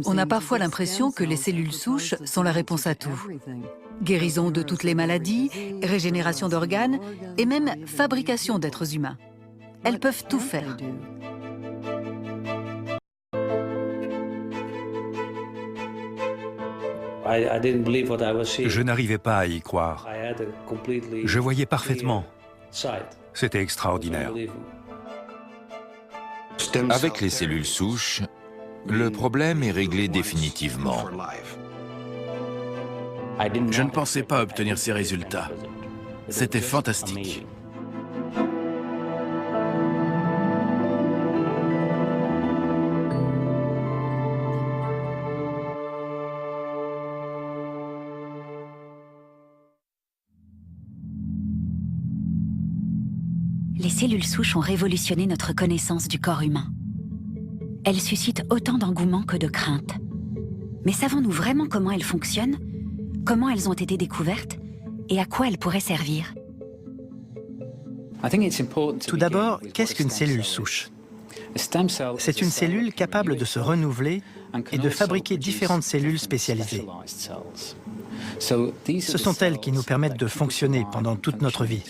On a parfois l'impression que les cellules souches sont la réponse à tout. Guérison de toutes les maladies, régénération d'organes et même fabrication d'êtres humains. Elles peuvent tout faire. Je n'arrivais pas à y croire. Je voyais parfaitement. C'était extraordinaire. Avec les cellules souches, le problème est réglé définitivement. Je ne pensais pas obtenir ces résultats. C'était fantastique. Les cellules souches ont révolutionné notre connaissance du corps humain. Elles suscitent autant d'engouement que de crainte. Mais savons-nous vraiment comment elles fonctionnent? Comment elles ont été découvertes? Et à quoi elles pourraient servir? Tout d'abord, qu'est-ce qu'une cellule souche? C'est une cellule capable de se renouveler et de fabriquer différentes cellules spécialisées. Ce sont elles qui nous permettent de fonctionner pendant toute notre vie.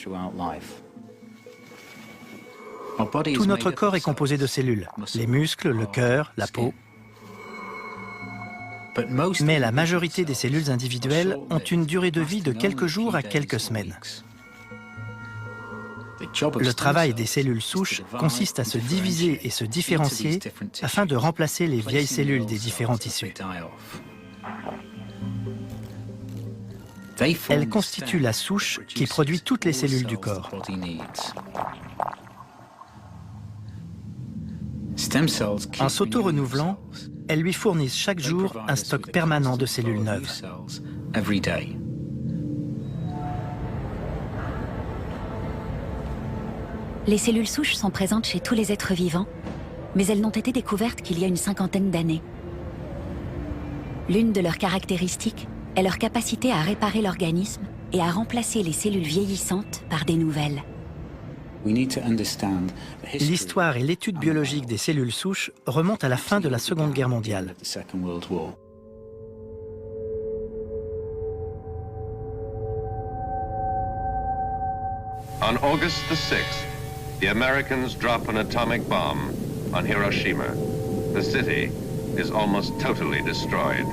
Tout notre corps est composé de cellules, les muscles, le cœur, la peau. Mais la majorité des cellules individuelles ont une durée de vie de quelques jours à quelques semaines. Le travail des cellules souches consiste à se diviser et se différencier afin de remplacer les vieilles cellules des différents tissus. Elles constituent la souche qui produit toutes les cellules du corps. En s'auto-renouvelant, elles lui fournissent chaque jour un stock permanent de cellules neuves. Les cellules souches sont présentes chez tous les êtres vivants, mais elles n'ont été découvertes qu'il y a une cinquantaine d'années. L'une de leurs caractéristiques est leur capacité à réparer l'organisme et à remplacer les cellules vieillissantes par des nouvelles. L'histoire et l'étude biologique des cellules souches remontent à la fin de la Seconde Guerre mondiale. On August the 6th, the Americans drop an atomic bomb on Hiroshima. The city is almost totally destroyed.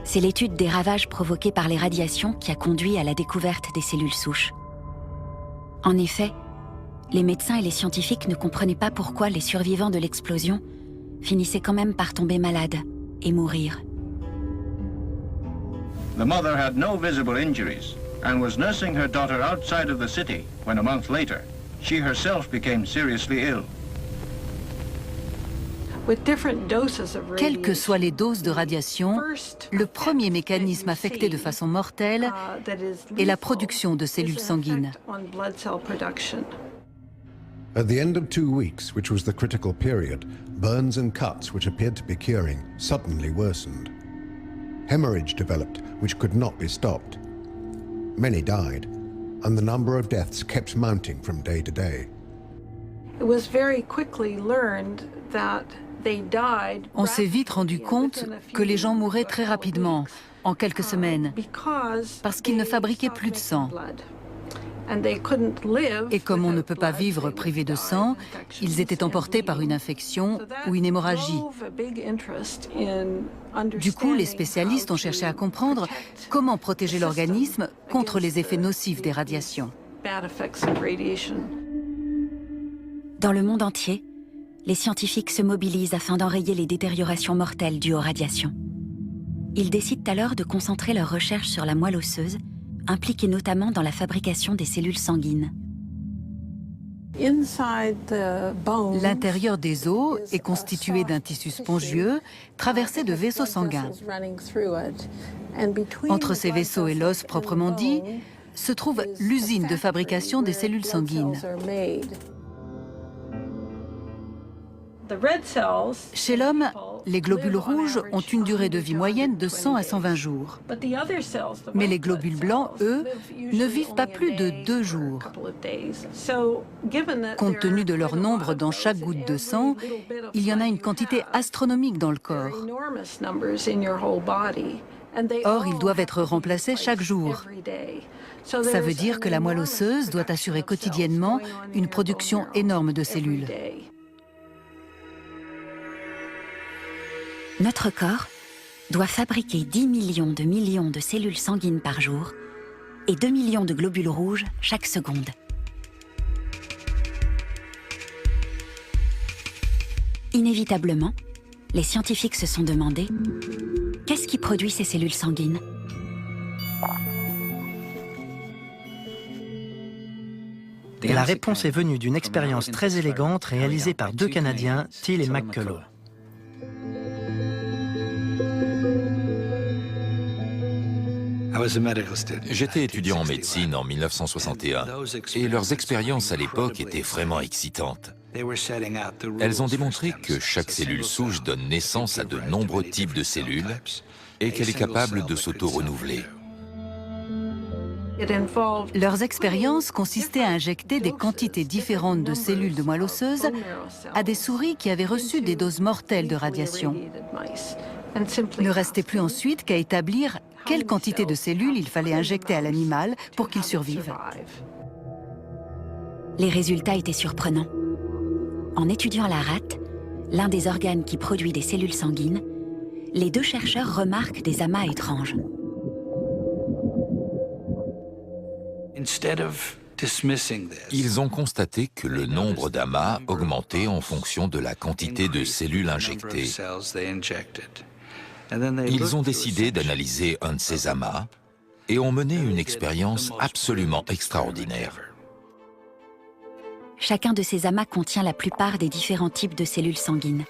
C'est l'étude des ravages provoqués par les radiations qui a conduit à la découverte des cellules souches. En effet, les médecins et les scientifiques ne comprenaient pas pourquoi les survivants de l'explosion finissaient quand même par tomber malades et mourir. The mother had no visible injuries and was nursing her daughter outside of the city when a month later, she herself became seriously ill. Quelles que soient les doses de radiation, le premier mécanisme affecté de façon mortelle est la production de cellules sanguines. At the end of 2 weeks, which was the critical period, burns and cuts which appeared to be curing suddenly worsened. Hemorrhage developed which could not be stopped. Many died, and the number of deaths kept mounting from day to day. It was very quickly learned that on s'est vite rendu compte que les gens mouraient très rapidement, en quelques semaines, parce qu'ils ne fabriquaient plus de sang. Et comme on ne peut pas vivre privé de sang, ils étaient emportés par une infection ou une hémorragie. Du coup, les spécialistes ont cherché à comprendre comment protéger l'organisme contre les effets nocifs des radiations. Dans le monde entier, les scientifiques se mobilisent afin d'enrayer les détériorations mortelles dues aux radiations. Ils décident alors de concentrer leurs recherches sur la moelle osseuse, impliquée notamment dans la fabrication des cellules sanguines. L'intérieur des os est constitué d'un tissu spongieux traversé de vaisseaux sanguins. Entre ces vaisseaux et l'os proprement dit, se trouve l'usine de fabrication des cellules sanguines. Chez l'homme, Les globules rouges ont une durée de vie moyenne de 100 à 120 jours. Mais les globules blancs, eux, ne vivent pas plus de 2 jours. Compte tenu de leur nombre dans chaque goutte de sang, il y en a une quantité astronomique dans le corps. Or, ils doivent être remplacés chaque jour. Ça veut dire que la moelle osseuse doit assurer quotidiennement une production énorme de cellules. Notre corps doit fabriquer 10 millions de cellules sanguines par jour et 2 millions de globules rouges chaque seconde. Inévitablement, les scientifiques se sont demandé qu'est-ce qui produit ces cellules sanguines? Et la réponse est venue d'une expérience très élégante réalisée par 2 Canadiens, Thiel et McCullough. J'étais étudiant en médecine en 1961 et leurs expériences à l'époque étaient vraiment excitantes. Elles ont démontré que chaque cellule souche donne naissance à de nombreux types de cellules et qu'elle est capable de s'auto-renouveler. Leurs expériences consistaient à injecter des quantités différentes de cellules de moelle osseuse à des souris qui avaient reçu des doses mortelles de radiation. Ne restait plus ensuite qu'à établir quelle quantité de cellules il fallait injecter à l'animal pour qu'il survive. Les résultats étaient surprenants. En étudiant la rate, l'un des organes qui produit des cellules sanguines, les 2 chercheurs remarquent des amas étranges. Ils ont constaté que le nombre d'amas augmentait en fonction de la quantité de cellules injectées. Ils ont décidé d'analyser un de ces amas et ont mené une expérience absolument extraordinaire. Chacun de ces amas contient la plupart des différents types de cellules sanguines.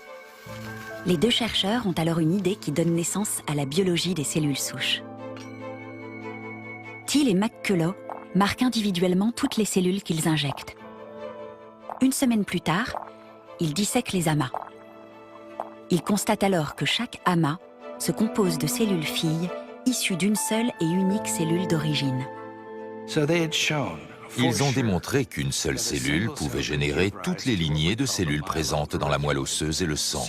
Les 2 chercheurs ont alors une idée qui donne naissance à la biologie des cellules souches. Thiel et McCullough marquent individuellement toutes les cellules qu'ils injectent. Une semaine plus tard, ils dissèquent les amas. Ils constatent alors que chaque amas se compose de cellules filles issues d'une seule et unique cellule d'origine. Ils ont démontré qu'une seule cellule pouvait générer toutes les lignées de cellules présentes dans la moelle osseuse et le sang.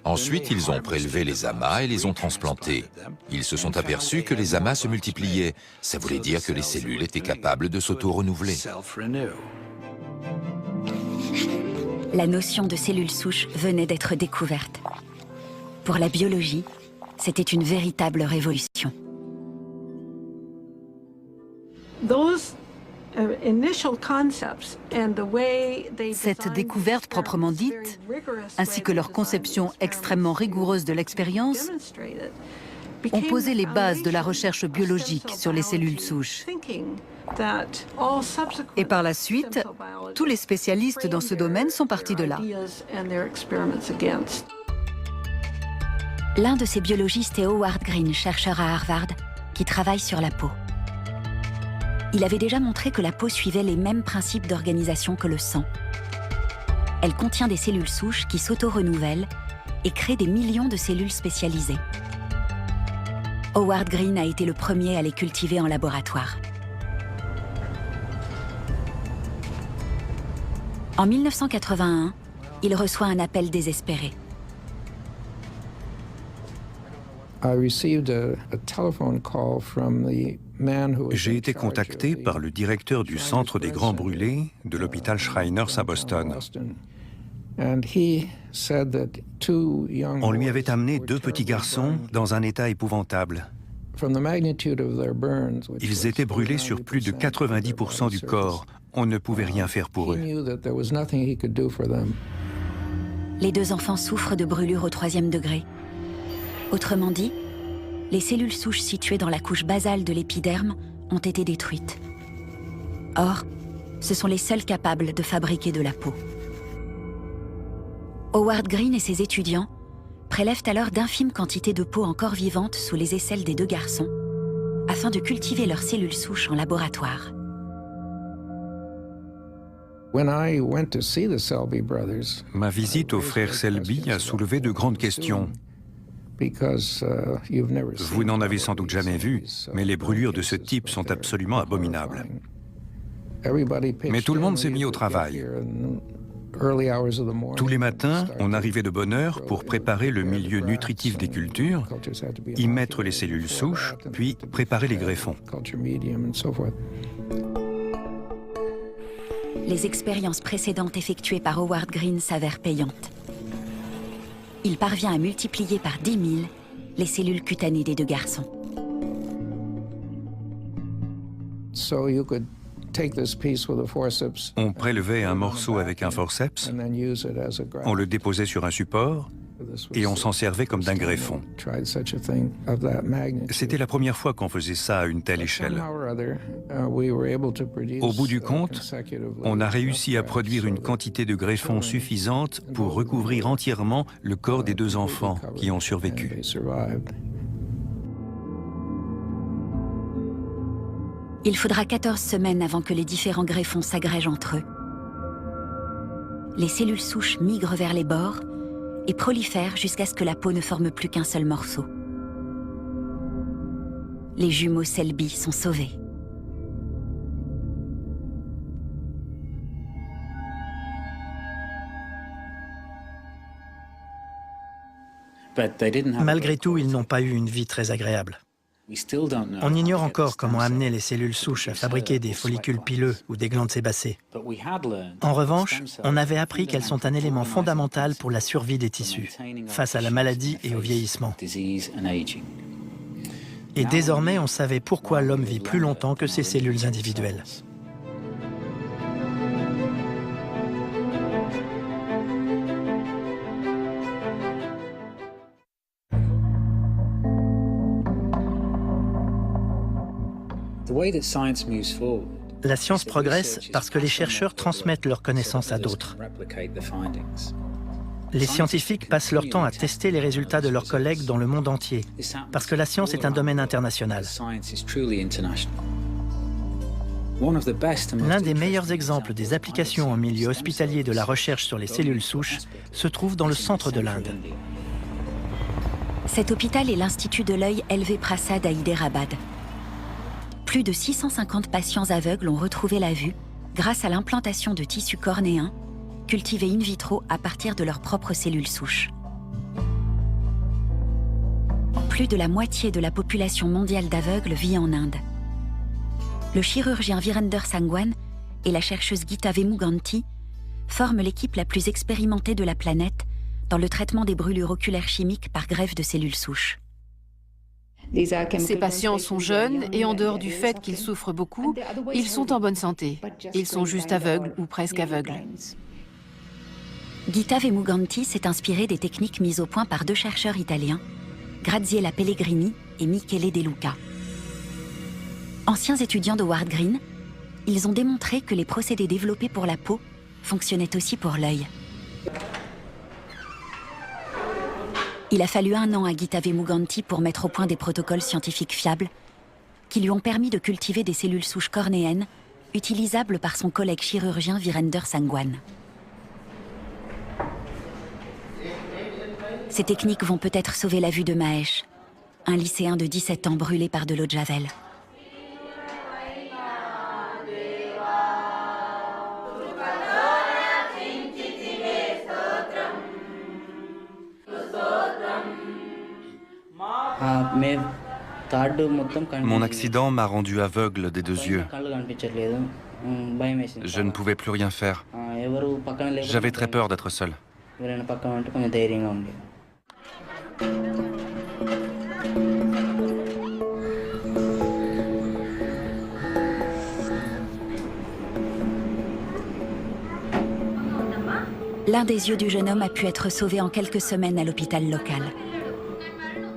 Ensuite, ils ont prélevé les amas et les ont transplantés. Ils se sont aperçus que les amas se multipliaient. Ça voulait dire que les cellules étaient capables de s'auto-renouveler. La notion de cellule souche venait d'être découverte. Pour la biologie, c'était une véritable révolution. Cette découverte proprement dite, ainsi que leur conception extrêmement rigoureuse de l'expérience, ont posé les bases de la recherche biologique sur les cellules souches. Et par la suite, tous les spécialistes dans ce domaine sont partis de là. L'un de ces biologistes est Howard Green, chercheur à Harvard, qui travaille sur la peau. Il avait déjà montré que la peau suivait les mêmes principes d'organisation que le sang. Elle contient des cellules souches qui s'auto-renouvellent et créent des millions de cellules spécialisées. Howard Green a été le premier à les cultiver en laboratoire. En 1981, il reçoit un appel désespéré. J'ai été contacté par le directeur du centre des grands brûlés de l'hôpital Shriners à Boston. On lui avait amené 2 petits garçons dans un état épouvantable. Ils étaient brûlés sur plus de 90% du corps. On ne pouvait rien faire pour eux. Les 2 enfants souffrent de brûlures au 3e degré. Autrement dit, les cellules souches situées dans la couche basale de l'épiderme ont été détruites. Or, ce sont les seuls capables de fabriquer de la peau. Howard Green et ses étudiants prélèvent alors d'infimes quantités de peau encore vivante sous les aisselles des 2 garçons afin de cultiver leurs cellules souches en laboratoire. Ma visite aux frères Selby a soulevé de grandes questions. Vous n'en avez sans doute jamais vu, mais les brûlures de ce type sont absolument abominables. Mais tout le monde s'est mis au travail. Tous les matins, on arrivait de bonne heure pour préparer le milieu nutritif des cultures, y mettre les cellules souches, puis préparer les greffons. Les expériences précédentes effectuées par Howard Green s'avèrent payantes. Il parvient à multiplier par 10 000 les cellules cutanées des deux garçons. On prélevait un morceau avec un forceps, on le déposait sur un support et on s'en servait comme d'un greffon. C'était la première fois qu'on faisait ça à une telle échelle. Au bout du compte, on a réussi à produire une quantité de greffons suffisante pour recouvrir entièrement le corps des deux enfants qui ont survécu. Il faudra 14 semaines avant que les différents greffons s'agrègent entre eux. Les cellules souches migrent vers les bords et prolifèrent jusqu'à ce que la peau ne forme plus qu'un seul morceau. Les jumeaux Selby sont sauvés. Malgré tout, ils n'ont pas eu une vie très agréable. On ignore encore comment amener les cellules souches à fabriquer des follicules pileux ou des glandes sébacées. En revanche, on avait appris qu'elles sont un élément fondamental pour la survie des tissus, face à la maladie et au vieillissement. Et désormais, on savait pourquoi l'homme vit plus longtemps que ses cellules individuelles. La science progresse parce que les chercheurs transmettent leurs connaissances à d'autres. Les scientifiques passent leur temps à tester les résultats de leurs collègues dans le monde entier, parce que la science est un domaine international. L'un des meilleurs exemples des applications en milieu hospitalier de la recherche sur les cellules souches se trouve dans le centre de l'Inde. Cet hôpital est l'Institut de l'œil LV Prasad à Hyderabad. Plus de 650 patients aveugles ont retrouvé la vue grâce à l'implantation de tissus cornéens cultivés in vitro à partir de leurs propres cellules souches. Plus de la moitié de la population mondiale d'aveugles vit en Inde. Le chirurgien Virender Sangwan et la chercheuse Geeta Vemuganti forment l'équipe la plus expérimentée de la planète dans le traitement des brûlures oculaires chimiques par greffe de cellules souches. Ces patients sont jeunes et en dehors du fait qu'ils souffrent beaucoup, ils sont en bonne santé. Ils sont juste aveugles ou presque aveugles. Geeta Vemuganti s'est inspirée des techniques mises au point par deux chercheurs italiens, Graziella Pellegrini et Michele De Luca. Anciens étudiants de Howard Green, ils ont démontré que les procédés développés pour la peau fonctionnaient aussi pour l'œil. Il a fallu 1 an à Geeta Vemuganti pour mettre au point des protocoles scientifiques fiables qui lui ont permis de cultiver des cellules souches cornéennes utilisables par son collègue chirurgien Virender Sangwan. Ces techniques vont peut-être sauver la vue de Mahesh, un lycéen de 17 ans brûlé par de l'eau de Javel. Mon accident m'a rendu aveugle des deux yeux. Je ne pouvais plus rien faire. J'avais très peur d'être seul. L'un des yeux du jeune homme a pu être sauvé en quelques semaines à l'hôpital local.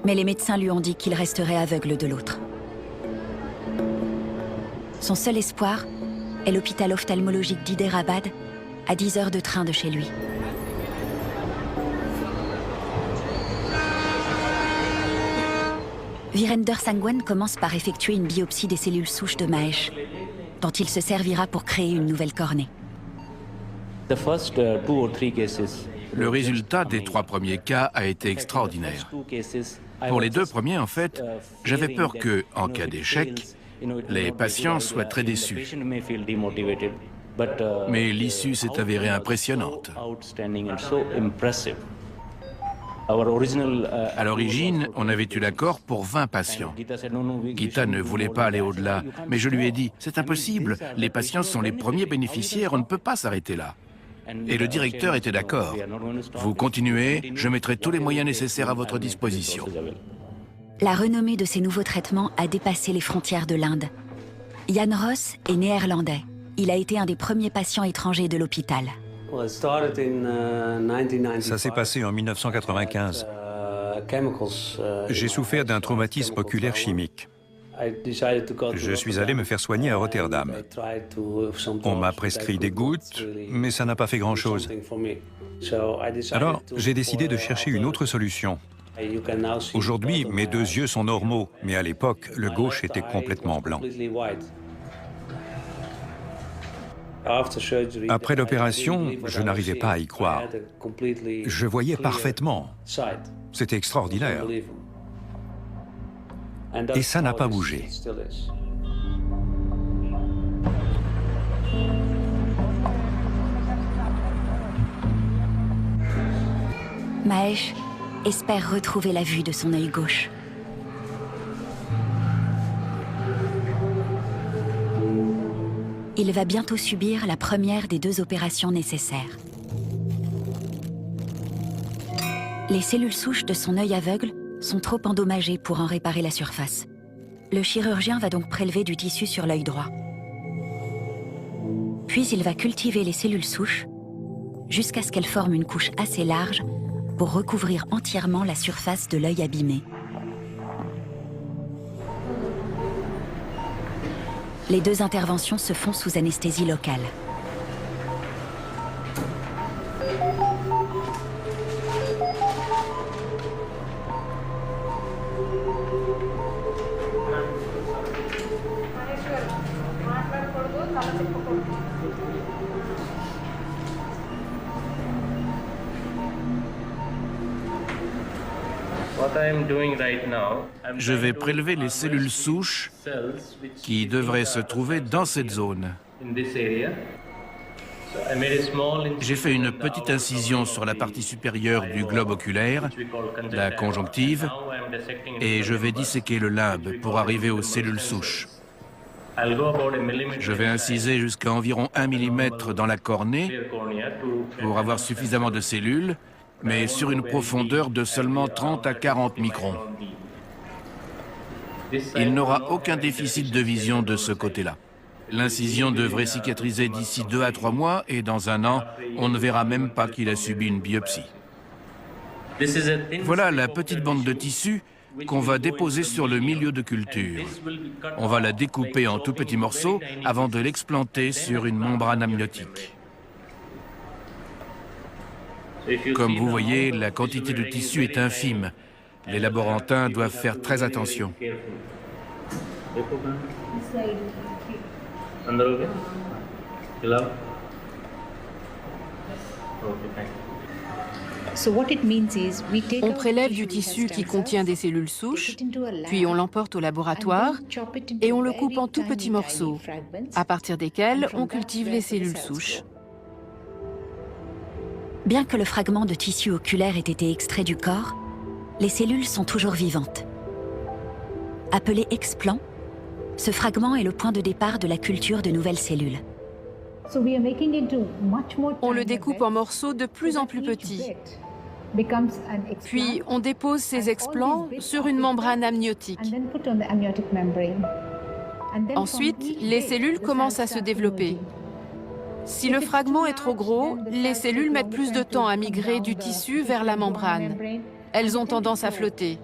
Mais les médecins lui ont dit qu'il resterait aveugle de l'autre. Son seul espoir est l'hôpital ophtalmologique d'Hyderabad, à 10 heures de train de chez lui. Virender Sangwan commence par effectuer une biopsie des cellules souches de Mahesh, dont il se servira pour créer une nouvelle cornée. Le résultat des 3 premiers cas a été extraordinaire. Pour les 2 premiers, en fait, j'avais peur que, en cas d'échec, les patients soient très déçus. Mais l'issue s'est avérée impressionnante. À l'origine, on avait eu l'accord pour 20 patients. Gita ne voulait pas aller au-delà, mais je lui ai dit « C'est impossible, les patients sont les premiers bénéficiaires, on ne peut pas s'arrêter là ». Et le directeur était d'accord. « Vous continuez, je mettrai tous les moyens nécessaires à votre disposition ». La renommée de ces nouveaux traitements a dépassé les frontières de l'Inde. Jan Ross est néerlandais. Il a été un des premiers patients étrangers de l'hôpital. Ça s'est passé en 1995. J'ai souffert d'un traumatisme oculaire chimique. Je suis allé me faire soigner à Rotterdam. On m'a prescrit des gouttes, mais ça n'a pas fait grand-chose. Alors, j'ai décidé de chercher une autre solution. Aujourd'hui, mes 2 yeux sont normaux, mais à l'époque, le gauche était complètement blanc. Après l'opération, je n'arrivais pas à y croire. Je voyais parfaitement. C'était extraordinaire. Et ça n'a pas bougé. Mahesh espère retrouver la vue de son œil gauche. Il va bientôt subir la première des 2 opérations nécessaires. Les cellules souches de son œil aveugle sont trop endommagées pour en réparer la surface. Le chirurgien va donc prélever du tissu sur l'œil droit. Puis il va cultiver les cellules souches jusqu'à ce qu'elles forment une couche assez large pour recouvrir entièrement la surface de l'œil abîmé. Les 2 interventions se font sous anesthésie locale. Je vais prélever les cellules souches qui devraient se trouver dans cette zone. J'ai fait une petite incision sur la partie supérieure du globe oculaire, la conjonctive, et je vais disséquer le limbe pour arriver aux cellules souches. Je vais inciser jusqu'à environ 1 mm dans la cornée pour avoir suffisamment de cellules, mais sur une profondeur de seulement 30 à 40 microns. Il n'aura aucun déficit de vision de ce côté-là. L'incision devrait cicatriser d'ici 2 à 3 mois et dans 1 an, on ne verra même pas qu'il a subi une biopsie. Voilà la petite bande de tissu qu'on va déposer sur le milieu de culture. On va la découper en tout petits morceaux avant de l'explanter sur une membrane amniotique. Comme vous voyez, la quantité de tissu est infime. Les laborantins doivent faire très attention. On prélève du tissu qui contient des cellules souches, puis on l'emporte au laboratoire et on le coupe en tout petits morceaux, à partir desquels on cultive les cellules souches. Bien que le fragment de tissu oculaire ait été extrait du corps, les cellules sont toujours vivantes. Appelé explant, ce fragment est le point de départ de la culture de nouvelles cellules. On le découpe en morceaux de plus en plus petits. Puis on dépose ces explants sur une membrane amniotique. Ensuite, les cellules commencent à se développer. Si le fragment est trop gros, les cellules mettent plus de temps à migrer du tissu vers la membrane. Elles ont tendance à flotter.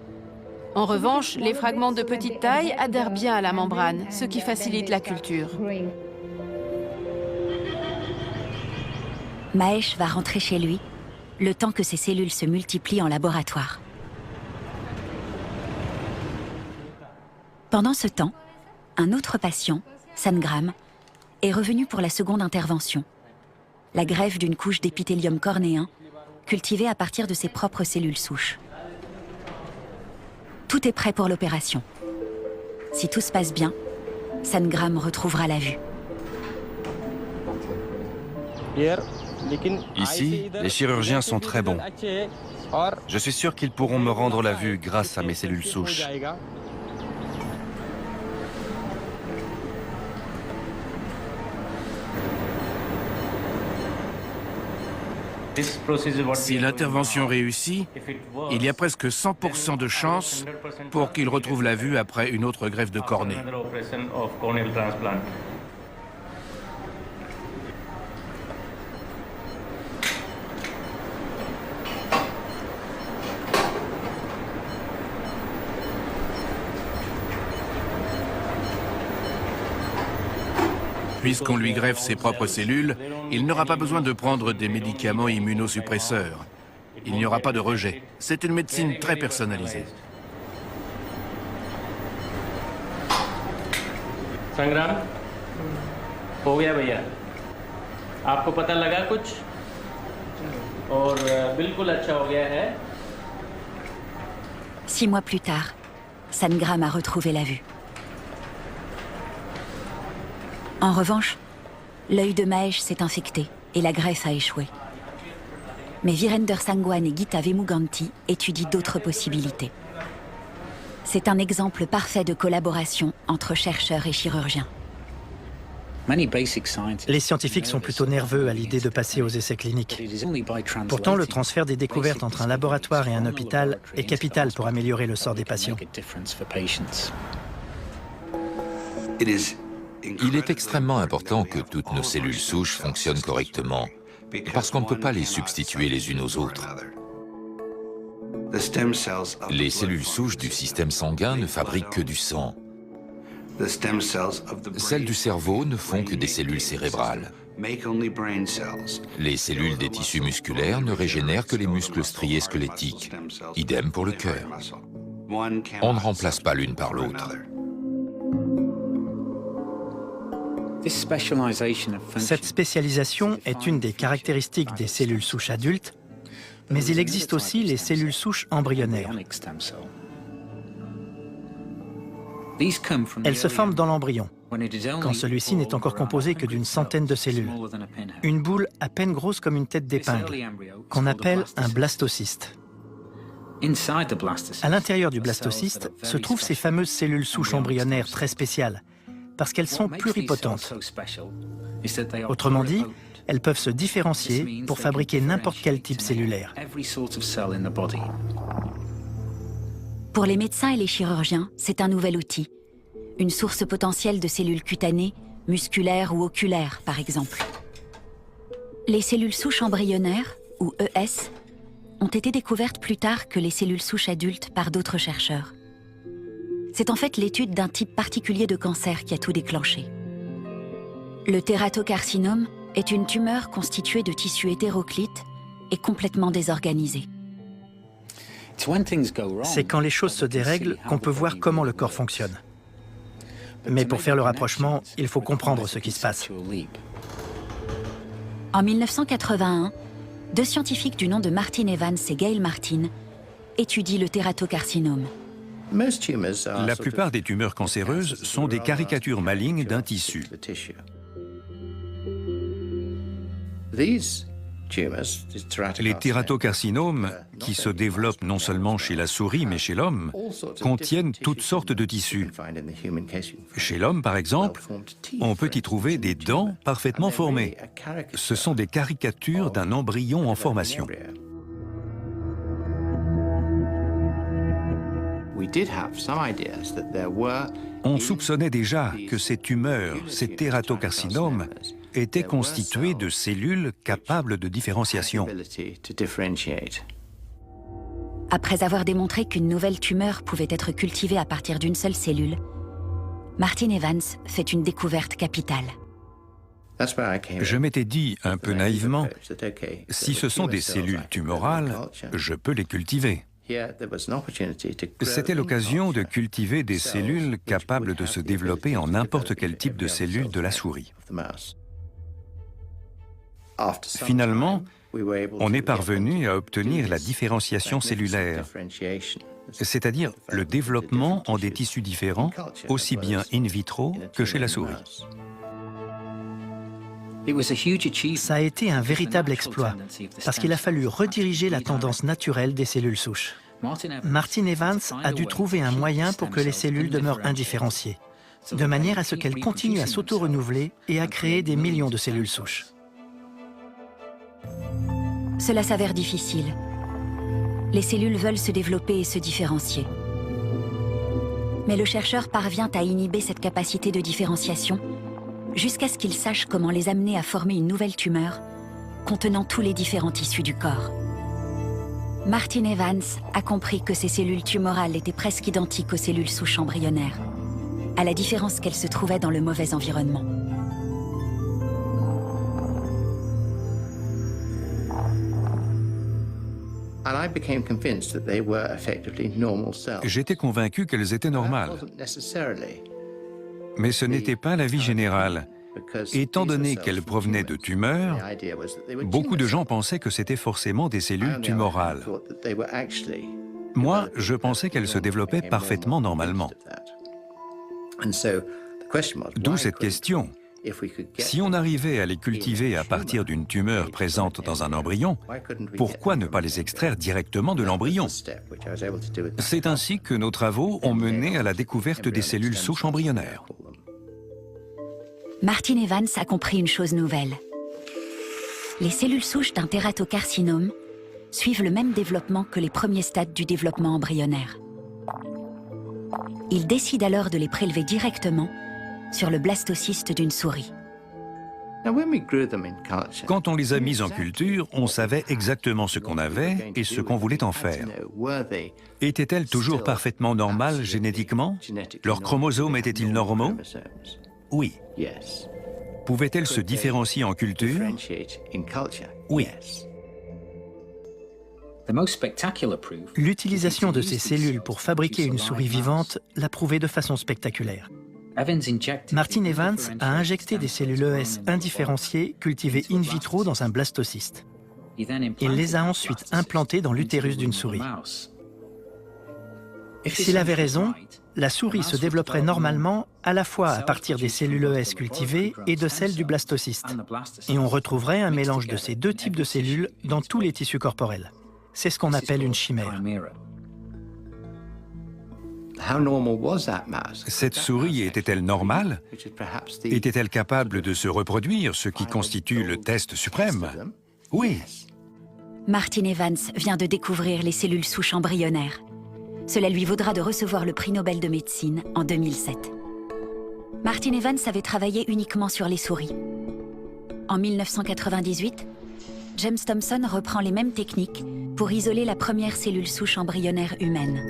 En revanche, les fragments de petite taille adhèrent bien à la membrane, ce qui facilite la culture. Mahesh va rentrer chez lui, le temps que ses cellules se multiplient en laboratoire. Pendant ce temps, un autre patient, Sangram, est revenu pour la seconde intervention. la greffe d'une couche d'épithélium cornéen cultivée à partir de ses propres cellules souches. Tout est prêt pour l'opération. Si tout se passe bien, Sangram retrouvera la vue. Ici, les chirurgiens sont très bons. Je suis sûr qu'ils pourront me rendre la vue grâce à mes cellules souches. Si l'intervention réussit, il y a presque 100% de chances pour qu'il retrouve la vue après une autre greffe de cornée. Puisqu'on lui greffe ses propres cellules, il n'aura pas besoin de prendre des médicaments immunosuppresseurs. Il n'y aura pas de rejet. C'est une médecine très personnalisée. संग्राम हो गया भैया आपको पता लगा कुछ और बिल्कुल अच्छा हो गया है 6 mois plus tard, Sangram a retrouvé la vue. En revanche, l'œil de Mahesh s'est infecté et la greffe a échoué. Mais Virender Sangwan et Gita Vemuganti étudient d'autres possibilités. C'est un exemple parfait de collaboration entre chercheurs et chirurgiens. Les scientifiques sont plutôt nerveux à l'idée de passer aux essais cliniques. Pourtant, le transfert des découvertes entre un laboratoire et un hôpital est capital pour améliorer le sort des patients. Il est extrêmement important que toutes nos cellules souches fonctionnent correctement, parce qu'on ne peut pas les substituer les unes aux autres. Les cellules souches du système sanguin ne fabriquent que du sang. Celles du cerveau ne font que des cellules cérébrales. Les cellules des tissus musculaires ne régénèrent que les muscles striés squelettiques. Idem pour le cœur. On ne remplace pas l'une par l'autre. Cette spécialisation est une des caractéristiques des cellules souches adultes, mais il existe aussi les cellules souches embryonnaires. Elles se forment dans l'embryon, quand celui-ci n'est encore composé que d'une centaine de cellules. Une boule à peine grosse comme une tête d'épingle, qu'on appelle un blastocyste. À l'intérieur du blastocyste se trouvent ces fameuses cellules souches embryonnaires très spéciales, parce qu'elles sont pluripotentes. Autrement dit, elles peuvent se différencier pour fabriquer n'importe quel type cellulaire. Pour les médecins et les chirurgiens, c'est un nouvel outil. Une source potentielle de cellules cutanées, musculaires ou oculaires, par exemple. Les cellules souches embryonnaires, ou ES, ont été découvertes plus tard que les cellules souches adultes par d'autres chercheurs. C'est en fait l'étude d'un type particulier de cancer qui a tout déclenché. Le tératocarcinome est une tumeur constituée de tissus hétéroclites et complètement désorganisée. C'est quand les choses se dérèglent qu'on peut voir comment le corps fonctionne. Mais pour faire le rapprochement, il faut comprendre ce qui se passe. En 1981, 2 scientifiques du nom de Martin Evans et Gail Martin étudient le tératocarcinome. La plupart des tumeurs cancéreuses sont des caricatures malignes d'un tissu. Les tératocarcinomes, qui se développent non seulement chez la souris mais chez l'homme, contiennent toutes sortes de tissus. Chez l'homme, par exemple, on peut y trouver des dents parfaitement formées. Ce sont des caricatures d'un embryon en formation. On soupçonnait déjà que ces tumeurs, ces tératocarcinomes, étaient constitués de cellules capables de différenciation. Après avoir démontré qu'une nouvelle tumeur pouvait être cultivée à partir d'une seule cellule, Martin Evans fait une découverte capitale. Je m'étais dit, un peu naïvement, si ce sont des cellules tumorales, je peux les cultiver. C'était l'occasion de cultiver des cellules capables de se développer en n'importe quel type de cellule de la souris. Finalement, on est parvenu à obtenir la différenciation cellulaire, c'est-à-dire le développement en des tissus différents, aussi bien in vitro que chez la souris. Ça a été un véritable exploit, parce qu'il a fallu rediriger la tendance naturelle des cellules souches. Martin Evans a dû trouver un moyen pour que les cellules demeurent indifférenciées, de manière à ce qu'elles continuent à s'auto-renouveler et à créer des millions de cellules souches. Cela s'avère difficile. Les cellules veulent se développer et se différencier. Mais le chercheur parvient à inhiber cette capacité de différenciation jusqu'à ce qu'il sache comment les amener à former une nouvelle tumeur contenant tous les différents tissus du corps. Martin Evans a compris que ces cellules tumorales étaient presque identiques aux cellules souches embryonnaires, à la différence qu'elles se trouvaient dans le mauvais environnement. J'étais convaincu qu'elles étaient normales. Mais ce n'était pas l'avis général. Étant donné qu'elles provenaient de tumeurs, beaucoup de gens pensaient que c'était forcément des cellules tumorales. Moi, je pensais qu'elles se développaient parfaitement normalement. D'où cette question. Si on arrivait à les cultiver à partir d'une tumeur présente dans un embryon, pourquoi ne pas les extraire directement de l'embryon? C'est ainsi que nos travaux ont mené à la découverte des cellules souches embryonnaires. Martin Evans a compris une chose nouvelle. Les cellules souches d'un tératocarcinome suivent le même développement que les premiers stades du développement embryonnaire. Il décide alors de les prélever directement sur le blastocyste d'une souris. Quand on les a mis en culture, on savait exactement ce qu'on avait et ce qu'on voulait en faire. Étaient-elles toujours parfaitement normales génétiquement? Leurs chromosomes étaient-ils normaux? Oui. Pouvaient-elles se différencier en culture? Oui. L'utilisation de ces cellules pour fabriquer une souris vivante l'a prouvé de façon spectaculaire. Martin Evans a injecté des cellules ES indifférenciées cultivées in vitro dans un blastocyste. Il les a ensuite implantées dans l'utérus d'une souris. S'il avait raison, la souris se développerait normalement à la fois à partir des cellules ES cultivées et de celles du blastocyste. Et on retrouverait un mélange de ces deux types de cellules dans tous les tissus corporels. C'est ce qu'on appelle une chimère. Cette souris était-elle normale? Était-elle capable de se reproduire, ce qui constitue le test suprême? Oui. Martin Evans vient de découvrir les cellules souches embryonnaires. Cela lui vaudra de recevoir le prix Nobel de médecine en 2007. Martin Evans avait travaillé uniquement sur les souris. En 1998, James Thomson reprend les mêmes techniques pour isoler la première cellule souche embryonnaire humaine.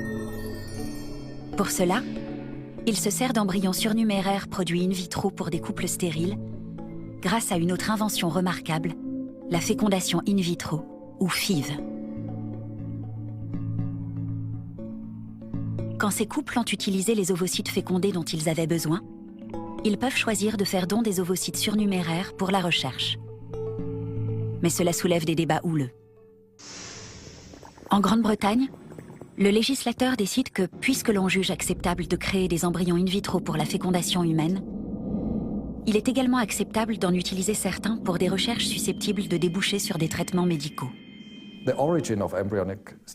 Pour cela, il se sert d'embryons surnuméraires produits in vitro pour des couples stériles, grâce à une autre invention remarquable, la fécondation in vitro, ou FIV. Quand ces couples ont utilisé les ovocytes fécondés dont ils avaient besoin, ils peuvent choisir de faire don des ovocytes surnuméraires pour la recherche. Mais cela soulève des débats houleux. En Grande-Bretagne, le législateur décide que, puisque l'on juge acceptable de créer des embryons in vitro pour la fécondation humaine, il est également acceptable d'en utiliser certains pour des recherches susceptibles de déboucher sur des traitements médicaux.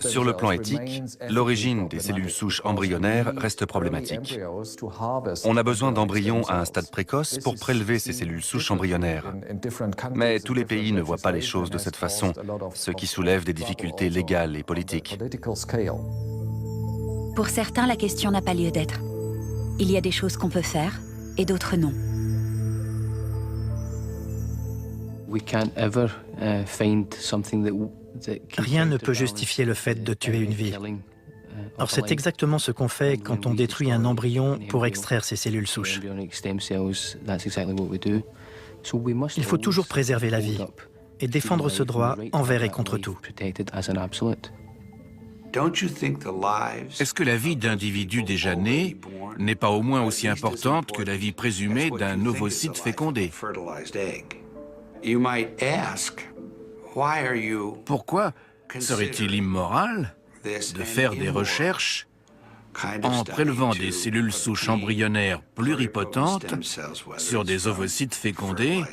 Sur le plan éthique, l'origine des cellules souches embryonnaires reste problématique. On a besoin d'embryons à un stade précoce pour prélever ces cellules souches embryonnaires. Mais tous les pays ne voient pas les choses de cette façon, ce qui soulève des difficultés légales et politiques. Pour certains, la question n'a pas lieu d'être. Il y a des choses qu'on peut faire et d'autres non. Rien ne peut justifier le fait de tuer une vie. Or, c'est exactement ce qu'on fait quand on détruit un embryon pour extraire ses cellules souches. Il faut toujours préserver la vie et défendre ce droit envers et contre tout. Est-ce que la vie d'individus déjà nés n'est pas au moins aussi importante que la vie présumée d'un ovocyte fécondé? Pourquoi serait-il immoral de faire des recherches en prélevant des cellules souches embryonnaires pluripotentes sur des ovocytes fécondés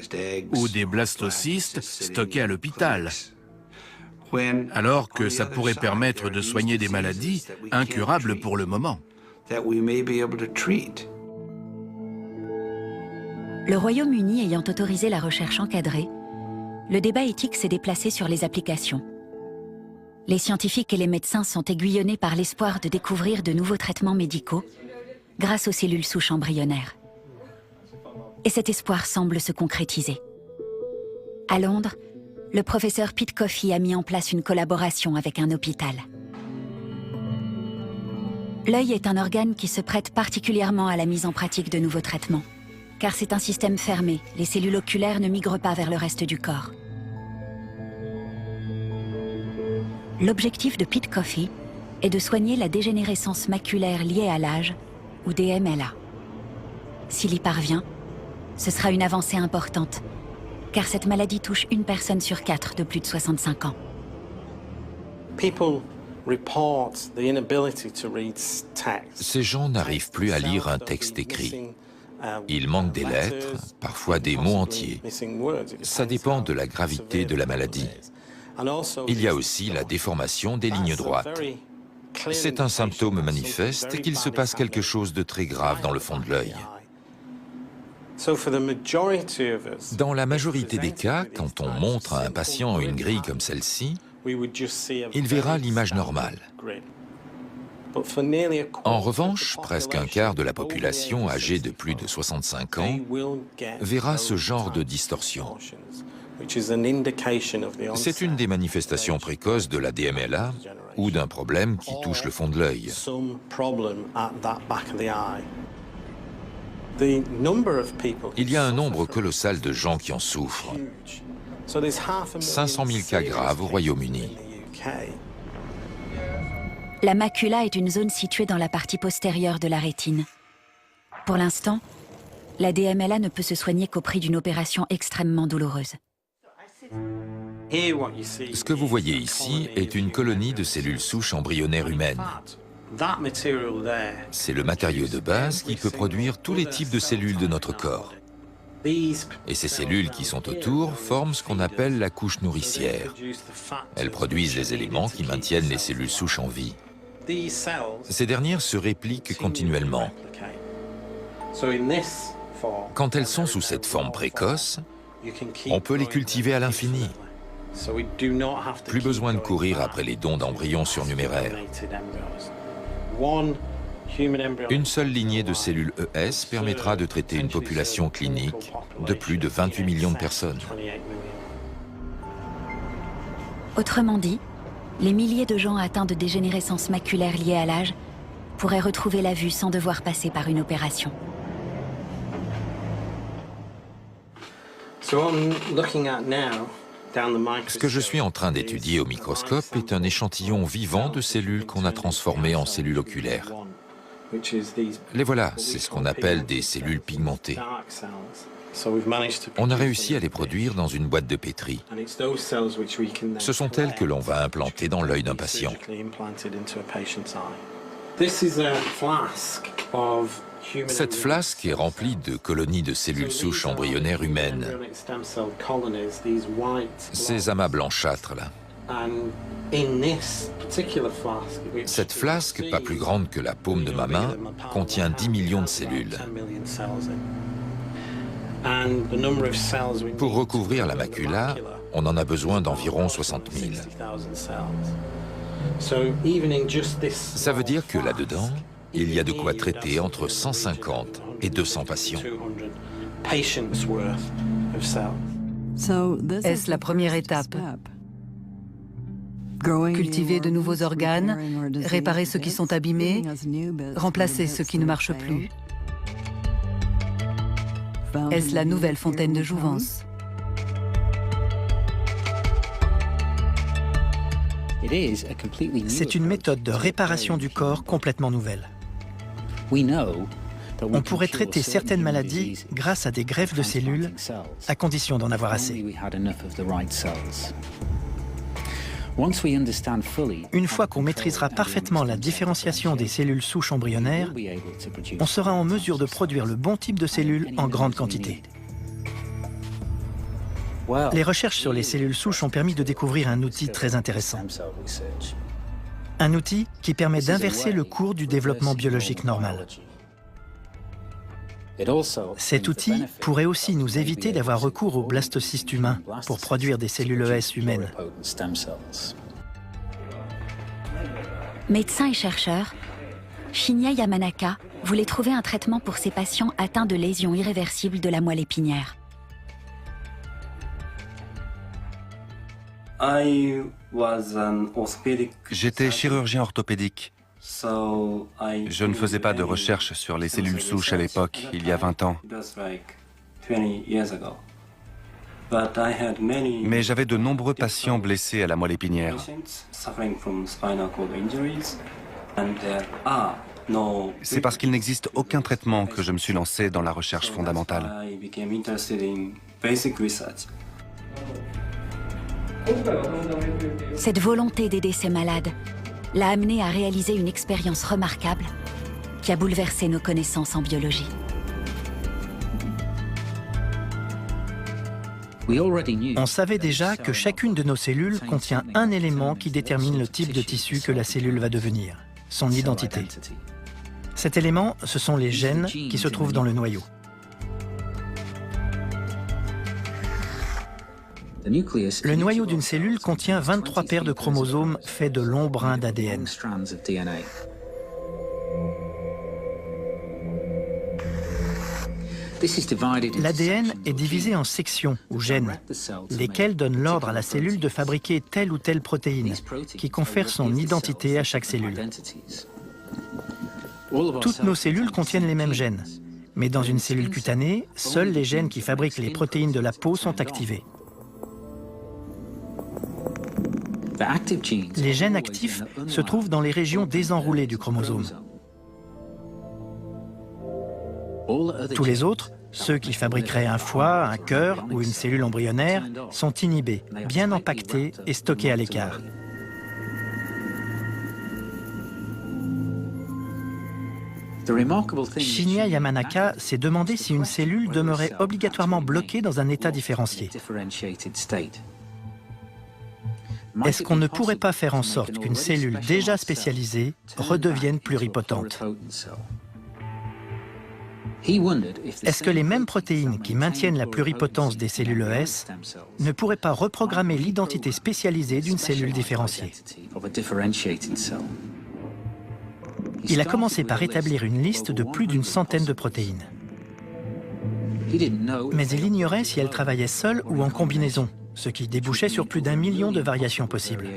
ou des blastocystes stockés à l'hôpital, alors que ça pourrait permettre de soigner des maladies incurables pour le moment? Le Royaume-Uni ayant autorisé la recherche encadrée, le débat éthique s'est déplacé sur les applications. Les scientifiques et les médecins sont aiguillonnés par l'espoir de découvrir de nouveaux traitements médicaux grâce aux cellules souches embryonnaires. Et cet espoir semble se concrétiser. À Londres, le professeur Pete Coffey a mis en place une collaboration avec un hôpital. L'œil est un organe qui se prête particulièrement à la mise en pratique de nouveaux traitements, car c'est un système fermé, les cellules oculaires ne migrent pas vers le reste du corps. L'objectif de Pete Coffey est de soigner la dégénérescence maculaire liée à l'âge, ou DMLA. S'il y parvient, ce sera une avancée importante, car cette maladie touche une personne sur 4 de plus de 65 ans. Ces gens n'arrivent plus à lire un texte écrit. Il manque des lettres, parfois des mots entiers. Ça dépend de la gravité de la maladie. Il y a aussi la déformation des lignes droites. C'est un symptôme manifeste qu'il se passe quelque chose de très grave dans le fond de l'œil. Dans la majorité des cas, quand on montre à un patient une grille comme celle-ci, il verra l'image normale. En revanche, presque un quart de la population âgée de plus de 65 ans verra ce genre de distorsion. C'est une des manifestations précoces de la DMLA ou d'un problème qui touche le fond de l'œil. Il y a un nombre colossal de gens qui en souffrent. 500 000 cas graves au Royaume-Uni. La macula est une zone située dans la partie postérieure de la rétine. Pour l'instant, la DMLA ne peut se soigner qu'au prix d'une opération extrêmement douloureuse. Ce que vous voyez ici est une colonie de cellules souches embryonnaires humaines. C'est le matériau de base qui peut produire tous les types de cellules de notre corps. Et ces cellules qui sont autour forment ce qu'on appelle la couche nourricière. Elles produisent les éléments qui maintiennent les cellules souches en vie. Ces dernières se répliquent continuellement. Quand elles sont sous cette forme précoce, on peut les cultiver à l'infini. Plus besoin de courir après les dons d'embryons surnuméraires. Une seule lignée de cellules ES permettra de traiter une population clinique de plus de 28 millions de personnes. Autrement dit, les milliers de gens atteints de dégénérescence maculaire liée à l'âge pourraient retrouver la vue sans devoir passer par une opération. Ce que je suis en train d'étudier au microscope est un échantillon vivant de cellules qu'on a transformées en cellules oculaires. Les voilà, c'est ce qu'on appelle des cellules pigmentées. On a réussi à les produire dans une boîte de pétri. Ce sont elles que l'on va implanter dans l'œil d'un patient. Cette flasque est remplie de colonies de cellules souches embryonnaires humaines. Ces amas blanchâtres là. Cette flasque, pas plus grande que la paume de ma main, contient 10 millions de cellules. Pour recouvrir la macula, on en a besoin d'environ 60 000. Ça veut dire que là-dedans, il y a de quoi traiter entre 150 et 200 patients. Est-ce la première étape? Cultiver de nouveaux organes, réparer ceux qui sont abîmés, remplacer ceux qui ne marchent plus. Est-ce la nouvelle fontaine de jouvence? C'est une méthode de réparation du corps complètement nouvelle. On pourrait traiter certaines maladies grâce à des greffes de cellules, à condition d'en avoir assez. Une fois qu'on maîtrisera parfaitement la différenciation des cellules souches embryonnaires, on sera en mesure de produire le bon type de cellules en grande quantité. Les recherches sur les cellules souches ont permis de découvrir un outil très intéressant. Un outil qui permet d'inverser le cours du développement biologique normal. Cet outil pourrait aussi nous éviter d'avoir recours aux blastocystes humains pour produire des cellules ES humaines. Médecin et chercheur, Shinya Yamanaka voulait trouver un traitement pour ses patients atteints de lésions irréversibles de la moelle épinière. J'étais chirurgien orthopédique. Je ne faisais pas de recherche sur les cellules souches à l'époque, il y a 20 ans. Mais j'avais de nombreux patients blessés à la moelle épinière. C'est parce qu'il n'existe aucun traitement que je me suis lancé dans la recherche fondamentale. Cette volonté d'aider ces malades l'a amené à réaliser une expérience remarquable qui a bouleversé nos connaissances en biologie. On savait déjà que chacune de nos cellules contient un élément qui détermine le type de tissu que la cellule va devenir, son identité. Cet élément, ce sont les gènes qui se trouvent dans le noyau. Le noyau d'une cellule contient 23 paires de chromosomes faits de longs brins d'ADN. L'ADN est divisé en sections ou gènes, lesquels donnent l'ordre à la cellule de fabriquer telle ou telle protéine, qui confère son identité à chaque cellule. Toutes nos cellules contiennent les mêmes gènes, mais dans une cellule cutanée, seuls les gènes qui fabriquent les protéines de la peau sont activés. Les gènes actifs se trouvent dans les régions désenroulées du chromosome. Tous les autres, ceux qui fabriqueraient un foie, un cœur ou une cellule embryonnaire, sont inhibés, bien empaquetés et stockés à l'écart. Shinya Yamanaka s'est demandé si une cellule demeurait obligatoirement bloquée dans un état différencié. Est-ce qu'on ne pourrait pas faire en sorte qu'une cellule déjà spécialisée redevienne pluripotente? Est-ce que les mêmes protéines qui maintiennent la pluripotence des cellules ES ne pourraient pas reprogrammer l'identité spécialisée d'une cellule différenciée? Il a commencé par établir une liste de plus d'une centaine de protéines. Mais il ignorait si elles travaillaient seules ou en combinaison, ce qui débouchait sur plus d'1 million de variations possibles.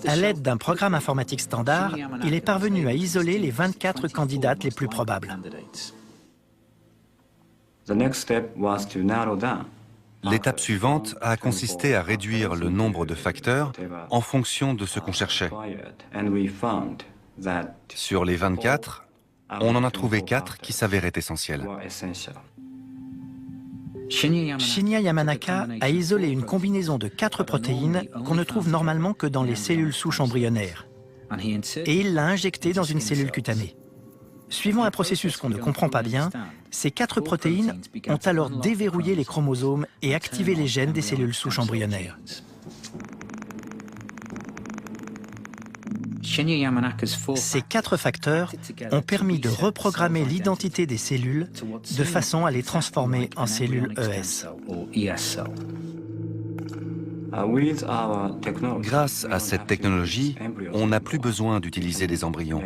À l'aide d'un programme informatique standard, il est parvenu à isoler les 24 candidates les plus probables. L'étape suivante a consisté à réduire le nombre de facteurs en fonction de ce qu'on cherchait. Sur les 24, on en a trouvé 4 qui s'avéraient essentiels. Shinya Yamanaka a isolé une combinaison de 4 protéines qu'on ne trouve normalement que dans les cellules souches embryonnaires. Et il l'a injectée dans une cellule cutanée. Suivant un processus qu'on ne comprend pas bien, ces 4 protéines ont alors déverrouillé les chromosomes et activé les gènes des cellules souches embryonnaires. Ces 4 facteurs ont permis de reprogrammer l'identité des cellules de façon à les transformer en cellules ES. Grâce à cette technologie, on n'a plus besoin d'utiliser des embryons.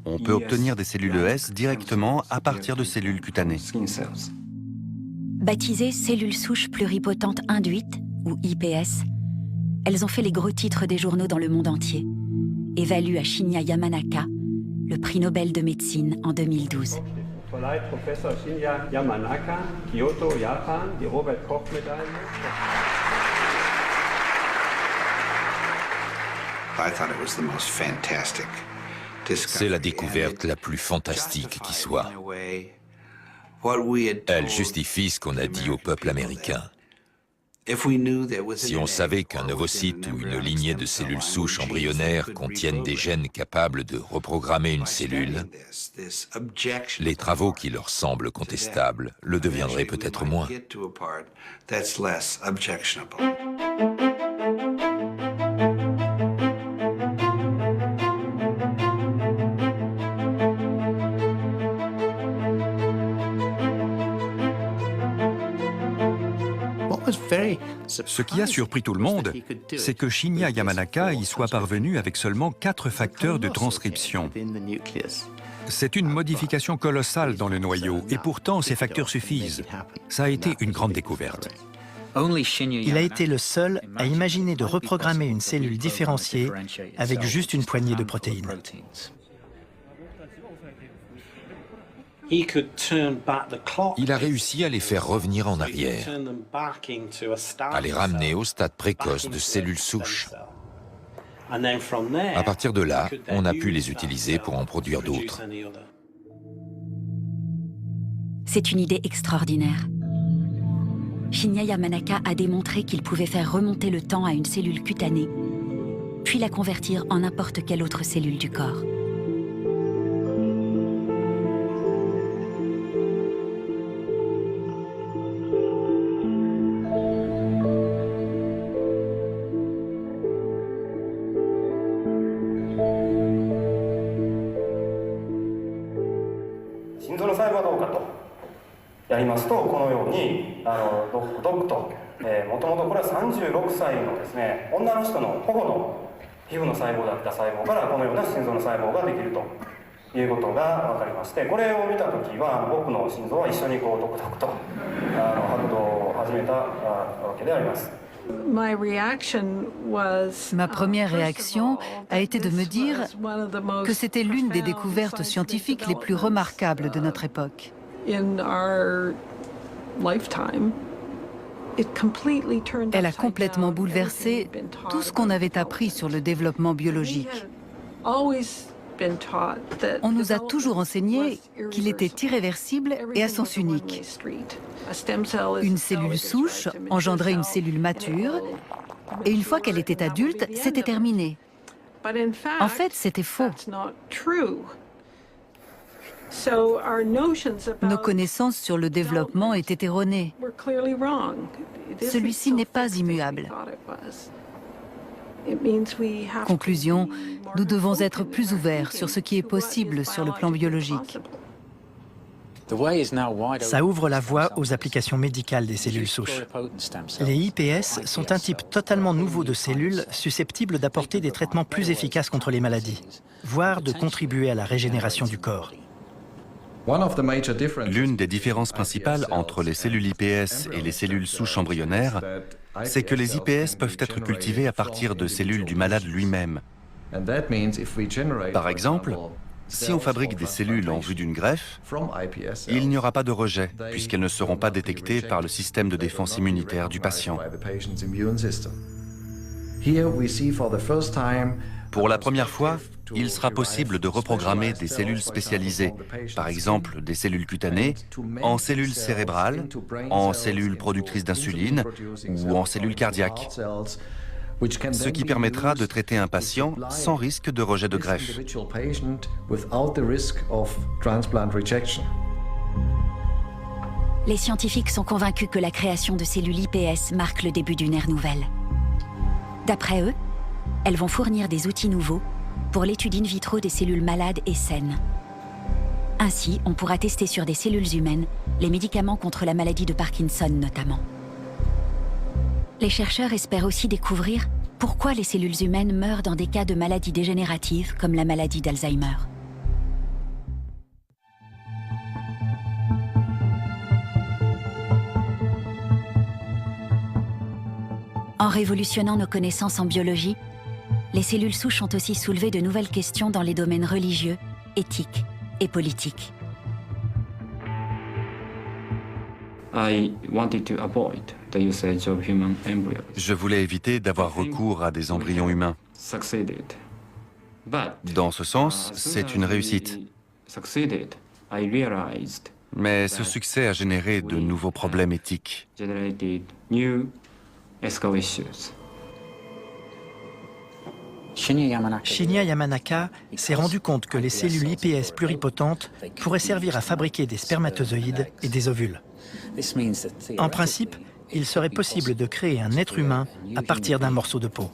On peut obtenir des cellules ES directement à partir de cellules cutanées. Baptisées cellules souches pluripotentes induites, ou IPS, elles ont fait les gros titres des journaux dans le monde entier et valu à Shinya Yamanaka le prix Nobel de médecine en 2012. Professor Shinya Yamanaka, Kyoto, Japan, die Robert-Koch-Medaille. I thought it was the most fantastic C'est la découverte la plus fantastique qui soit. Elle justifie ce qu'on a dit au peuple américain. Si on savait qu'un ovocyte ou une lignée de cellules souches embryonnaires contiennent des gènes capables de reprogrammer une cellule, les travaux qui leur semblent contestables le deviendraient peut-être moins. Ce qui a surpris tout le monde, c'est que Shinya Yamanaka y soit parvenu avec seulement 4 facteurs de transcription. C'est une modification colossale dans le noyau, et pourtant ces facteurs suffisent. Ça a été une grande découverte. Il a été le seul à imaginer de reprogrammer une cellule différenciée avec juste une poignée de protéines. Il a réussi à les faire revenir en arrière, à les ramener au stade précoce de cellules souches. À partir de là, on a pu les utiliser pour en produire d'autres. C'est une idée extraordinaire. Shinya Yamanaka a démontré qu'il pouvait faire remonter le temps à une cellule cutanée, puis la convertir en n'importe quelle autre cellule du corps. Ma première réaction a été de me dire que c'était l'une des découvertes scientifiques les plus remarquables de notre époque. Elle a complètement bouleversé tout ce qu'on avait appris sur le développement biologique. On nous a toujours enseigné qu'il était irréversible et à sens unique. Une cellule souche engendrait une cellule mature, et une fois qu'elle était adulte, c'était terminé. En fait, c'était faux. Nos connaissances sur le développement étaient erronées. Celui-ci n'est pas immuable. Conclusion, nous devons être plus ouverts sur ce qui est possible sur le plan biologique. Ça ouvre la voie aux applications médicales des cellules souches. Les IPS sont un type totalement nouveau de cellules susceptibles d'apporter des traitements plus efficaces contre les maladies, voire de contribuer à la régénération du corps. L'une des différences principales entre les cellules IPS et les cellules souches embryonnaires, c'est que les IPS peuvent être cultivées à partir de cellules du malade lui-même. Par exemple, si on fabrique des cellules en vue d'une greffe, il n'y aura pas de rejet, puisqu'elles ne seront pas détectées par le système de défense immunitaire du patient. Pour la première fois, il sera possible de reprogrammer des cellules spécialisées, par exemple des cellules cutanées, en cellules cérébrales, en cellules productrices d'insuline ou en cellules cardiaques, ce qui permettra de traiter un patient sans risque de rejet de greffe. Les scientifiques sont convaincus que la création de cellules IPS marque le début d'une ère nouvelle. D'après eux, elles vont fournir des outils nouveaux pour l'étude in vitro des cellules malades et saines. Ainsi, on pourra tester sur des cellules humaines les médicaments contre la maladie de Parkinson notamment. Les chercheurs espèrent aussi découvrir pourquoi les cellules humaines meurent dans des cas de maladies dégénératives comme la maladie d'Alzheimer. En révolutionnant nos connaissances en biologie, les cellules souches ont aussi soulevé de nouvelles questions dans les domaines religieux, éthiques et politiques. Je voulais éviter d'avoir recours à des embryons humains. Dans ce sens, c'est une réussite. Mais ce succès a généré de nouveaux problèmes éthiques. Shinya Yamanaka s'est rendu compte que les cellules IPS pluripotentes pourraient servir à fabriquer des spermatozoïdes et des ovules. En principe, il serait possible de créer un être humain à partir d'un morceau de peau.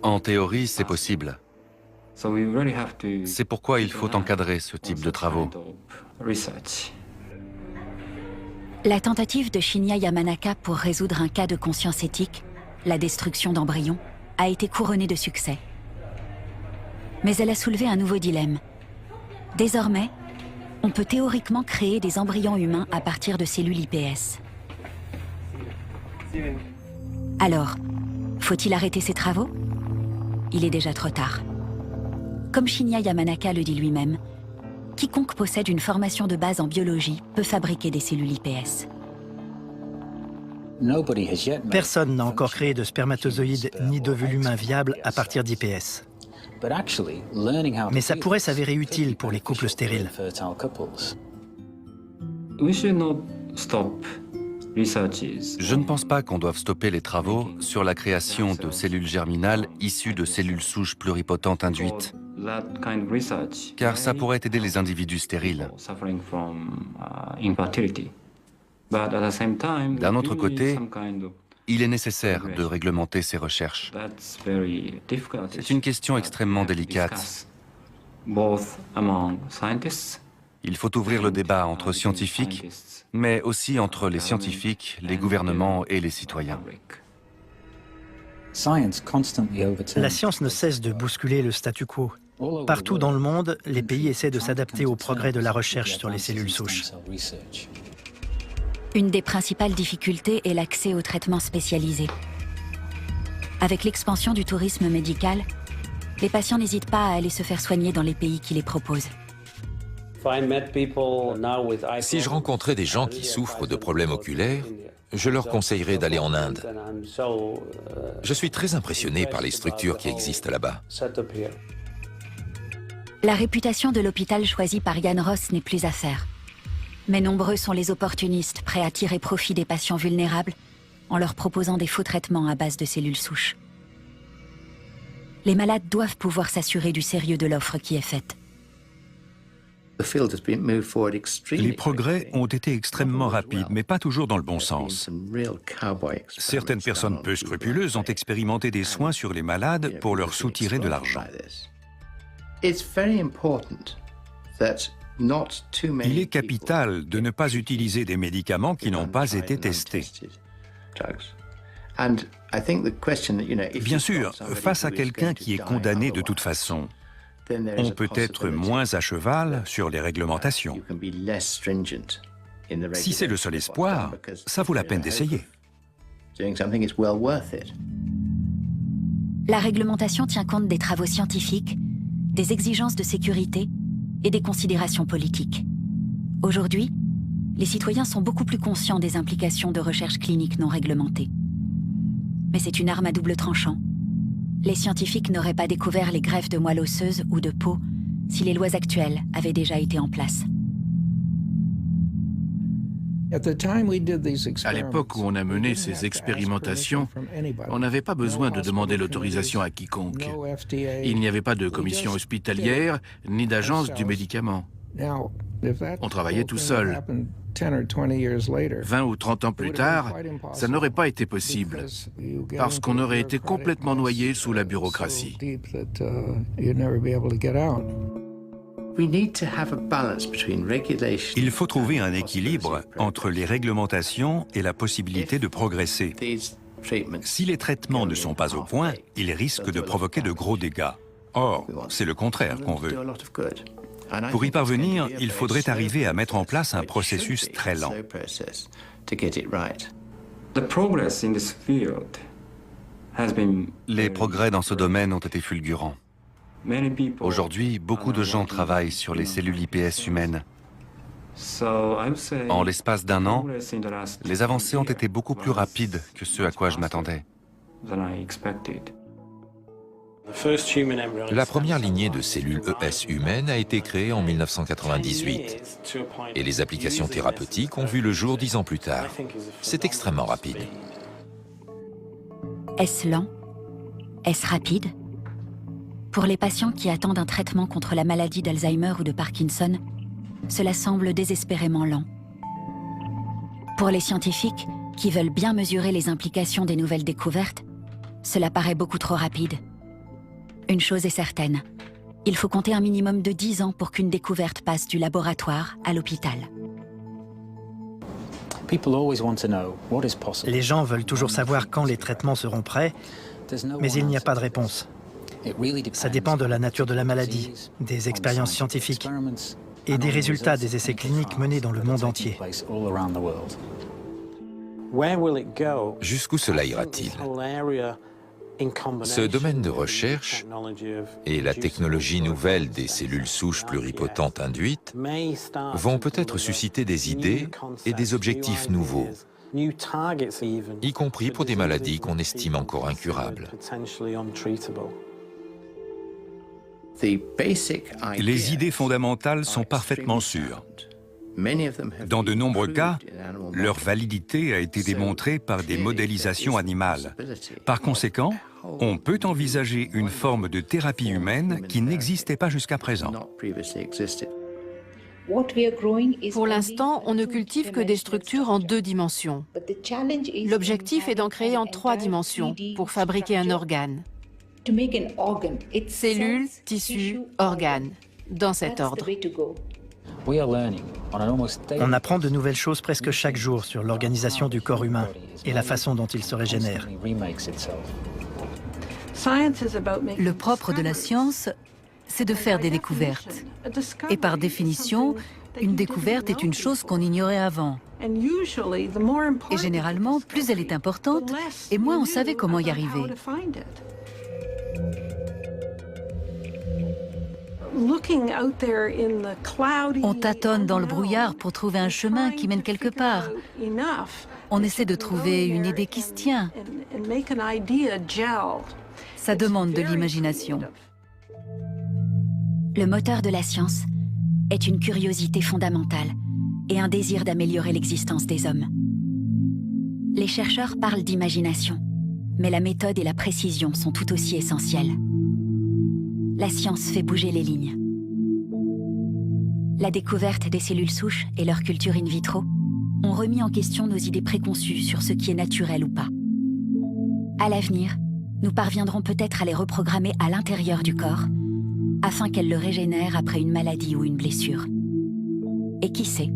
En théorie, c'est possible. C'est pourquoi il faut encadrer ce type de travaux. La tentative de Shinya Yamanaka pour résoudre un cas de conscience éthique, la destruction d'embryons, a été couronnée de succès. Mais elle a soulevé un nouveau dilemme. Désormais, on peut théoriquement créer des embryons humains à partir de cellules IPS. Alors, faut-il arrêter ces travaux? Il est déjà trop tard. Comme Shinya Yamanaka le dit lui-même, quiconque possède une formation de base en biologie peut fabriquer des cellules IPS. Personne n'a encore créé de spermatozoïdes ni d'ovules humains viables à partir d'IPS. Mais ça pourrait s'avérer utile pour les couples stériles. Je ne pense pas qu'on doive stopper les travaux sur la création de cellules germinales issues de cellules souches pluripotentes induites, car ça pourrait aider les individus stériles. D'un autre côté, il est nécessaire de réglementer ces recherches. C'est une question extrêmement délicate. Il faut ouvrir le débat entre scientifiques, mais aussi entre les scientifiques, les gouvernements et les citoyens. La science ne cesse de bousculer le statu quo. Partout dans le monde, les pays essaient de s'adapter au progrès de la recherche sur les cellules souches. Une des principales difficultés est l'accès aux traitements spécialisés. Avec l'expansion du tourisme médical, les patients n'hésitent pas à aller se faire soigner dans les pays qui les proposent. Si je rencontrais des gens qui souffrent de problèmes oculaires, je leur conseillerais d'aller en Inde. Je suis très impressionné par les structures qui existent là-bas. La réputation de l'hôpital choisi par Jan Ross n'est plus à faire. Mais nombreux sont les opportunistes prêts à tirer profit des patients vulnérables en leur proposant des faux traitements à base de cellules souches. Les malades doivent pouvoir s'assurer du sérieux de l'offre qui est faite. Les progrès ont été extrêmement rapides, mais pas toujours dans le bon sens. Certaines personnes peu scrupuleuses ont expérimenté des soins sur les malades pour leur soutirer de l'argent. Il est capital de ne pas utiliser des médicaments qui n'ont pas été testés. Bien sûr, face à quelqu'un qui est condamné de toute façon, on peut être moins à cheval sur les réglementations. Si c'est le seul espoir, ça vaut la peine d'essayer. La réglementation tient compte des travaux scientifiques, des exigences de sécurité et des considérations politiques. Aujourd'hui, les citoyens sont beaucoup plus conscients des implications de recherche clinique non réglementée. Mais c'est une arme à double tranchant. Les scientifiques n'auraient pas découvert les greffes de moelle osseuse ou de peau si les lois actuelles avaient déjà été en place. À l'époque où on a mené ces expérimentations, on n'avait pas besoin de demander l'autorisation à quiconque. Il n'y avait pas de commission hospitalière ni d'agence du médicament. On travaillait tout seul. 20 ou 30 ans plus tard, ça n'aurait pas été possible, parce qu'on aurait été complètement noyé sous la bureaucratie. Il faut trouver un équilibre entre les réglementations et la possibilité de progresser. Si les traitements ne sont pas au point, ils risquent de provoquer de gros dégâts. Or, c'est le contraire qu'on veut. Pour y parvenir, il faudrait arriver à mettre en place un processus très lent. Les progrès dans ce domaine ont été fulgurants. Aujourd'hui, beaucoup de gens travaillent sur les cellules IPS humaines. En l'espace d'un an, les avancées ont été beaucoup plus rapides que ce à quoi je m'attendais. La première lignée de cellules ES humaines a été créée en 1998 et les applications thérapeutiques ont vu le jour 10 ans plus tard. C'est extrêmement rapide. Est-ce lent? Est-ce rapide? Pour les patients qui attendent un traitement contre la maladie d'Alzheimer ou de Parkinson, cela semble désespérément lent. Pour les scientifiques qui veulent bien mesurer les implications des nouvelles découvertes, cela paraît beaucoup trop rapide. Une chose est certaine, il faut compter un minimum de 10 ans pour qu'une découverte passe du laboratoire à l'hôpital. Les gens veulent toujours savoir quand les traitements seront prêts, mais il n'y a pas de réponse. Ça dépend de la nature de la maladie, des expériences scientifiques et des résultats des essais cliniques menés dans le monde entier. Jusqu'où cela ira-t-il? Ce domaine de recherche et la technologie nouvelle des cellules souches pluripotentes induites vont peut-être susciter des idées et des objectifs nouveaux, y compris pour des maladies qu'on estime encore incurables. Les idées fondamentales sont parfaitement sûres. Dans de nombreux cas, leur validité a été démontrée par des modélisations animales. Par conséquent, on peut envisager une forme de thérapie humaine qui n'existait pas jusqu'à présent. Pour l'instant, on ne cultive que des structures en 2 dimensions. L'objectif est d'en créer en 3 dimensions pour fabriquer un organe. Cellules, tissus, organes, dans cet ordre. On apprend de nouvelles choses presque chaque jour sur l'organisation du corps humain et la façon dont il se régénère. Le propre de la science, c'est de faire des découvertes. Et par définition, une découverte est une chose qu'on ignorait avant. Et généralement, plus elle est importante, et moins on savait comment y arriver. On tâtonne dans le brouillard pour trouver un chemin qui mène quelque part. On essaie de trouver une idée qui se tient. Ça demande de l'imagination. Le moteur de la science est une curiosité fondamentale et un désir d'améliorer l'existence des hommes. Les chercheurs parlent d'imagination, mais la méthode et la précision sont tout aussi essentielles. La science fait bouger les lignes. La découverte des cellules souches et leur culture in vitro ont remis en question nos idées préconçues sur ce qui est naturel ou pas. À l'avenir, nous parviendrons peut-être à les reprogrammer à l'intérieur du corps afin qu'elles le régénèrent après une maladie ou une blessure. Et qui sait,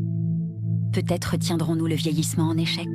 peut-être tiendrons-nous le vieillissement en échec.